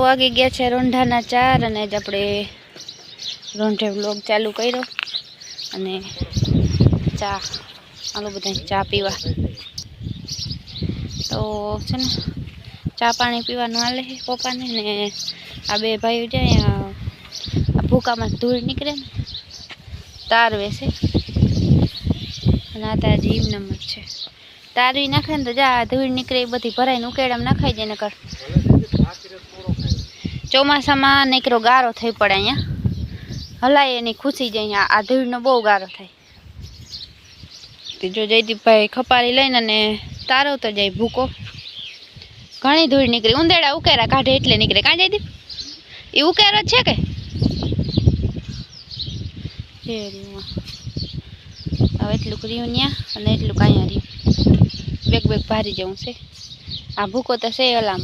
વાગી ગયા છે રોંઢાના 4 અને જ આપણે રોંઢે વ્લોગ ચાલુ કર્યો અને ચા આલો બધા ચા પીવા તો છે ને ચા પાણી પીવાનું હાલે છે પપ્પાને ને આ બે ભાઈઓ જાય આ ભૂકામાં ધૂળ નીકળે ને તારવે છે અને આ તાજી એમ નંબર છે તારવી નાખે ને તો જા ધૂળ નીકળે એ બધી ભરાઈને ઉકેડામાં નાખાઈ જાય નકર ચોમાસામાં નીકળો ગારો થઈ પડે અહીંયા હલાય એની ખુશી જાય આ ધૂળનો બહુ ગારો થાય તો જો જયદીપભાઈ ખપારી લઈને અને તારવતો જાય ભૂકો ઘણી ધૂળ નીકળી ઉંદેડા ઉકેરા કાઢે એટલે નીકળે કાં જયદીપ એ ઉકેરો છે કે હવે એટલું કર્યું ત્યાં અને એટલું કાંઈ રહ્યું બેગ ભારી જવું છે આ ભૂકો તો છે અલામ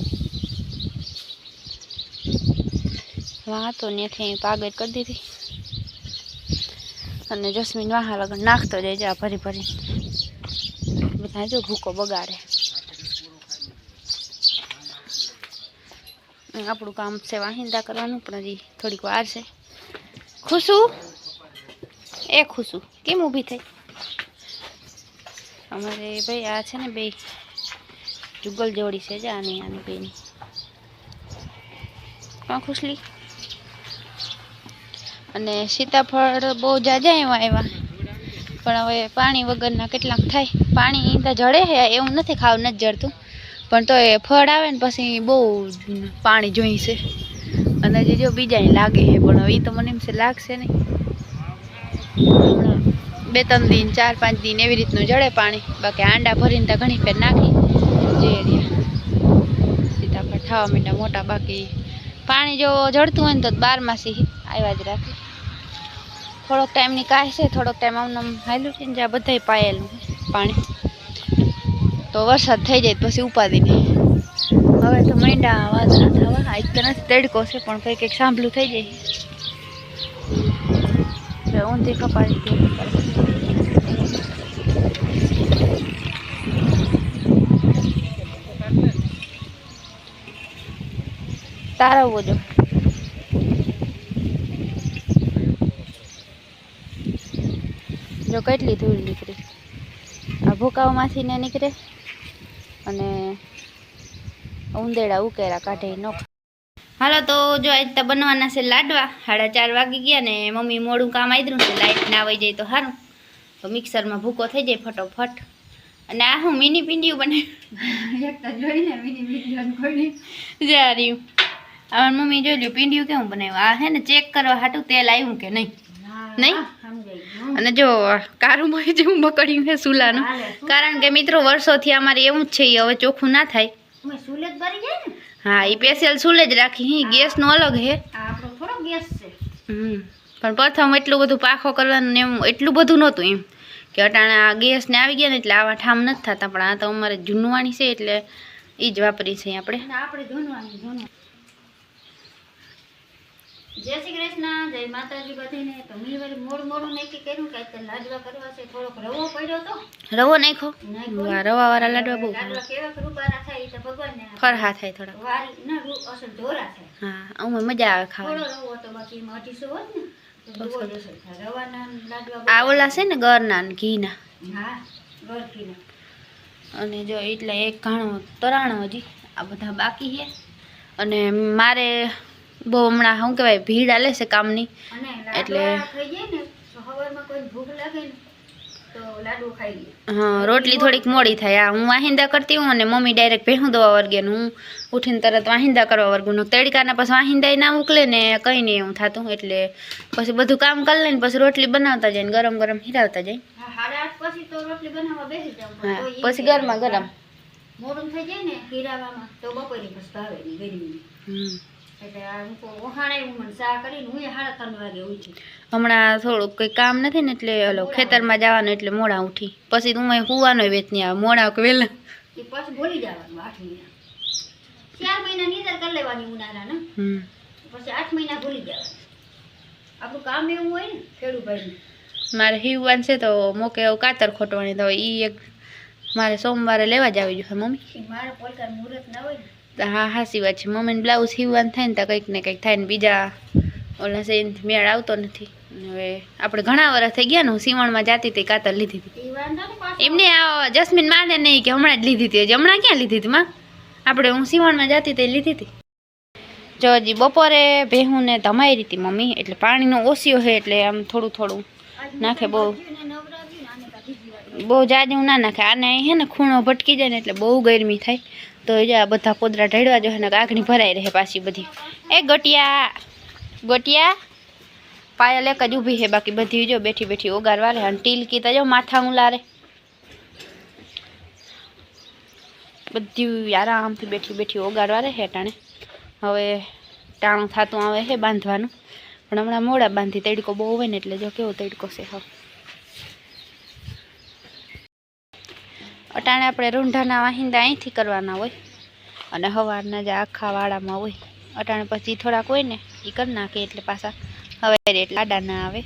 વાતો ત્યાંથી પાગત કરી દીધી અને જસ્મીન વાહા લગન નાખતો જાય જા ભરી ભરી બધા જો ભૂકો બગાડે આપણું કામ છે વાહિંદા કરવાનું પણ હજી થોડીક વાર છે ખુશું એ ખુશું કેમ ઊભી થઈ અમારે ભાઈ આ છે ને બે જુગલ જોડી છે જા આની બેની કાં ખુશલી અને સીતાફળ બહુ જાજા એવા આવ્યા પણ હવે પાણી વગરના કેટલાક થાય પાણી તો જડે છે એવું નથી ખાવ નથી જડતું પણ તો એ ફળ આવે ને પછી બહુ પાણી જોઈશે અને જે જો બીજા લાગે છે પણ હવે તો મને એમ છે લાગશે નહીં 2-3 દિન 4-5 દિન એવી રીતનું જડે પાણી બાકી આંડા ભરીને તો ઘણી ફેર નાખી જે સીતાફળ થવા માંડ્યા મોટા બાકી પાણી જો જડતું હોય ને તો 12 માસી આવ્યા જ રાખે થોડોક ટાઈમની કાય છે થોડોક ટાઈમ આમ હાલ્યું છે ને જ્યાં બધાય પાયેલું પાણી તો વરસાદ થઈ જાય પછી ઉપાદી નહીં હવે તો માંડા વાદળા થવા આજ તો નથી તડકો છે પણ કંઈક સાંભળું થઈ જાય ઊંધી કપાડી તારવવો જો કેટલી ધૂળ નીકળી આ ભૂકાઓમાંથી ને નીકળે અને ઉંદેડા ઉકેરા કાઢે ન હાલો તો જો આજ તો બનવાના છે લાડવા 4:30 વાગી ગયા ને મમ્મી મોડું કામ આદરું છે લાઈટ ના આવી જાય તો સારું તો મિક્સરમાં ભૂકો થઈ જાય ફટોફટ અને આ હું મિની પિંડિયું બને જા રહ્યું આ મમ્મી જોઈ લ્યું પિંડિયું કેવું બનાવ્યું આ હે ને ચેક કરવા હાટું તેલ આવ્યું કે નહીં નહીં અને જો કારું મય જેવું બકડ્યું છે સુલાનું કારણ કે મિત્રો વર્ષોથી અમારે એવું જ છે હવે ચોખ્ખું ના થાય હા એ સ્પેશિયલ સુલે જ રાખી ગેસનું અલગ હે પણ પ્રથમ એટલું બધું પાખો કરવાનું ને એમ એટલું બધું નહોતું એમ કે અટાણે આ ગેસ ને આવી ગયા ને એટલે આવા ઠામ નથી થતા પણ આ તો અમારે જૂનવાણી છે એટલે એ જ વાપરી છે આપણે જય શ્રી કૃષ્ણ જય માતાજી બધાને તો મેં વળી મોડું નક્કી કર્યું કે અત્યારે લાડવા કરવા છે થોડોક રવો પડ્યો તો રવો નાખો રવા વાળા લાડવા બહુ કેવા રૂપારા થાય તો ભગવાનને ફરહા થાય થોડા વારી ના અસલ ઢોરા થાય હા અમે મજા આવે ખાવાની થોડો રવો તો બાકી 250 હોત ને તો બહુ જ અસર થાય રવાના લાડવા આ ઓલા છે ને ગરના ને ઘીના હા ગર ઘીના અને જો એટલે એક ઘાણો તરાણો હજી આ બધા બાકી છે અને મારે બહુ હમણાં શું કહેવાય ભીડ આલે છે કામની એટલે હા રોટલી થોડીક મોડી થાય હું વાહિંદા કરતી હું અને મમ્મી ડાયરેક્ટ ભેહું દવા વર્ગે હું ઉઠીને તરત વાહિંદા કરવા વર્ગું તડકાના પછી વાહિંદા ના મોકલે ને કંઈ નહીં એવું થતું એટલે પછી બધું કામ કરી લઈને પછી રોટલી બનાવતા જાય ને ગરમ ગરમ હિરાવતા જાય હા પછી ગરમા ગરમ મોડું થઈ જાય ને હિરાવામાં તો બપોરે પછી ભાવે નહીં ગરમી હમણાં થોડુંક કઈ કામ નથી ને એટલે હલો ખેતરમાં જવાનું એટલે મોડા ઉઠી પછી હું હુવાનો વેચ નહીં આવે મોડા વહેલા પછી ભૂલી જવાનું 8 મહિના 4 મહિના નીંદર કરી લેવાની ઉનાળાના પછી 8 મહિના ભૂલી જવાનું આપણું કામ એવું હોય ને ખેડૂભાઈ મારે હીવવાન છે તો મોકે કાતર ખોટવાની તો એ એક મારે સોમવારે લેવા જ આવી જોઈએ મમ્મી મારે પોલકાર મુહૂર્ત ના હોય હા હાચી વાત છે. મમ્મીને બ્લાઉઝ સીવવાનું થાય ને તો કંઈક ને કંઈક થાય ને બીજા ઓલા છે મેળ આવતો નથી. હવે આપણે ઘણા વર્ષ થઈ ગયા ને સીવણમાં જાતી હતી કાતર લીધી હતી એમને જસ્મીન માને નહીં કે હમણાં જ લીધી હતી. હમણાં ક્યાં લીધી હતી માં? આપણે હું સીવણમાં જાતી હતી લીધી હતી. જો હજી બપોરે ભેહું ને ધમાઈ હતી મમ્મી, એટલે પાણીનો ઓછો છે એટલે આમ થોડું થોડું નાખે. બહુ જાજુ ના નાખે. આને હે ને ખૂણો ભટકી જાય ને એટલે બહુ ગરમી થાય. તો આ બધા પોદરા ઢળવા જોઈએ ને આગની ભરાઈ રહે પાછી બધી. એ ગોટિયા ગોટિયા પાયલ એક જ ઊભી છે, બાકી બધી જો બેઠી બેઠી ઓગારવા રે. અને ટીલકી તો જો માથા ઉલારે, બધી આરામથી બેઠી બેઠી ઓગારવા રે હેટાણે. હવે ટાણું થતું આવે છે બાંધવાનું, પણ હમણાં મોડા બાંધી. તડકો બહુ હોય ને એટલે જો કેવો તડકો છે. હવે અટાણે આપણે રૂંઢાના વાહિંદા અહીંથી કરવાના હોય અને સવારના જે આખા વાળામાં હોય. અટાણે પછી થોડાક હોય ને એ કરી નાખે એટલે પાછા હવે એટલે આડા ના આવે.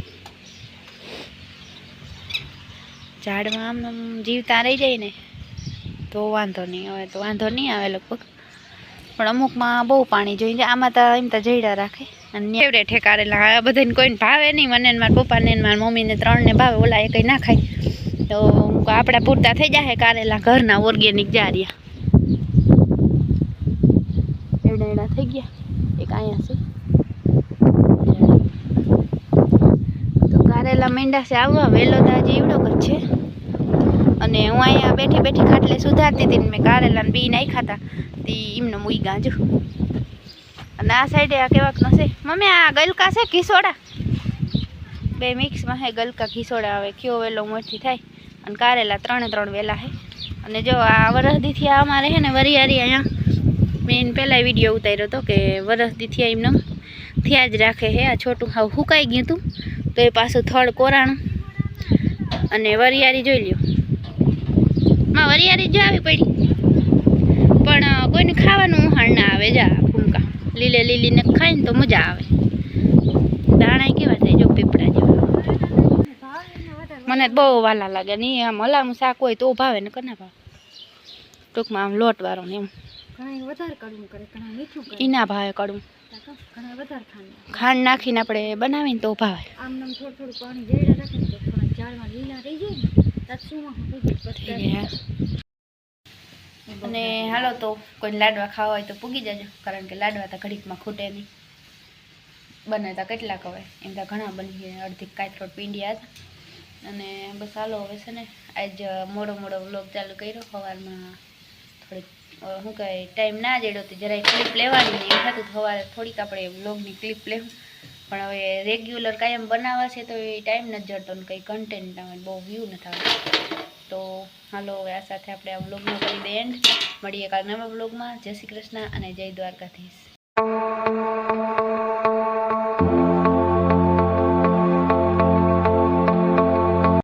ઝાડમાં આમ જીવતા રહી જાય ને તો વાંધો નહીં. હવે તો વાંધો નહીં આવે લગભગ, પણ અમુકમાં બહુ પાણી જોઈએ. આમાં તો એમ તો જઈડા રાખે. અને ફેવરેટ હે કારેલા. બધાને કોઈને ભાવે નહીં, મને ને મારા પપ્પાને ને મારા મમ્મીને ત્રણને ભાવે. ઓલા એ કંઈ ના ખાય તો આપણા પૂરતા થઈ જાય કારેલા ઘરના ઓર્ગેનિક જારિયા. એવડા એવડા થઈ ગયા. એક અહીંયા છે તો કારેલા મીંડા છે આવવા. વેલો તો આજે એવડો જ છે. અને હું અહીંયા બેઠી બેઠી ખાટલે સુધારતી હતી ને મેં કારેલાને બી નાખ્યા હતા તે એમને મૂઈ ગાંજો. અને આ સાઈડે આ કેવાક નો છે મમ્મી? આ ગલકા છે ઘીસોડા, બે મિક્સમાં હે. ગલકા ઘીસોડા. હવે કયો વેલો મોટી થાય. અને કારેલા ત્રણે ત્રણ વેલા છે. અને જો આ વરસદીથી આ અમારે છે ને વરિયારી અહીંયા મેં પહેલાં વિડીયો ઉતાર્યો હતો કે વરસદીથી એમને થયા જ રાખે છે. આ છોટું હાવ સુકાઈ ગયું હતું તો એ પાછું થડ કોરાણું. અને વરિયારી જોઈ લ્યો માં, વરિયારી જ આવી પડી. પણ કોઈને ખાવાનું ઉહાણ ના આવે. જા ભૂમકા લીલે લીલીને ખાય ને તો મજા આવે. દાણા કેવા થાય જો પીપળા જેવા. મને બહુ વાલા લાગે નહીં. આમ હલાનું શાક હોય તો ભાવે ને કના ભાવે. ટૂંકમાં આમ લોટ વાળો ને એમ વધારે કડવું કરે, મીઠું કરે. ઈના ભાવે કડવું. ખાંડ નાખીને આપણે બનાવીને તો ભાવે. આમ થોડું થોડું પાણી જઈડા રાખે ને તો થોડા ઝાડમાં લીલા રહી જાય ને. અને હાલો તો કોઈ લાડવા ખાવા હોય તો પૂગી જજો, કારણ કે લાડવા તો ઘડીકમાં ખૂટે નહીં. બને તો કેટલાક હવે એમ તો ઘણા બની ગયા. અડધી કાથરોડ પીંડિયા હતા. અને બસ હાલો હવે છે ને આજ મોડો મોડો વ્લોગ ચાલુ કર્યો. સવારમાં થોડીક શું કહે ટાઈમ ના જડ્યો તો જરાય ક્લિપ લેવાની નહીં એમ થતું. સવારે થોડીક આપણે વ્લોગની ક્લિપ લેવું, પણ હવે રેગ્યુલર કાયમ બનાવવા છે તો એ ટાઈમ નથી જડતો ને કંઈ કન્ટેન્ટ બહુ વ્યૂ નથી આવતું. તો હાલો હવે આ સાથે આપણે આ વ્લોગનો કરી દઈએ એન્ડ. મળીએ કાલ નવા વ્લોગમાં. જય શ્રી કૃષ્ણ અને જય દ્વારકાધીશ.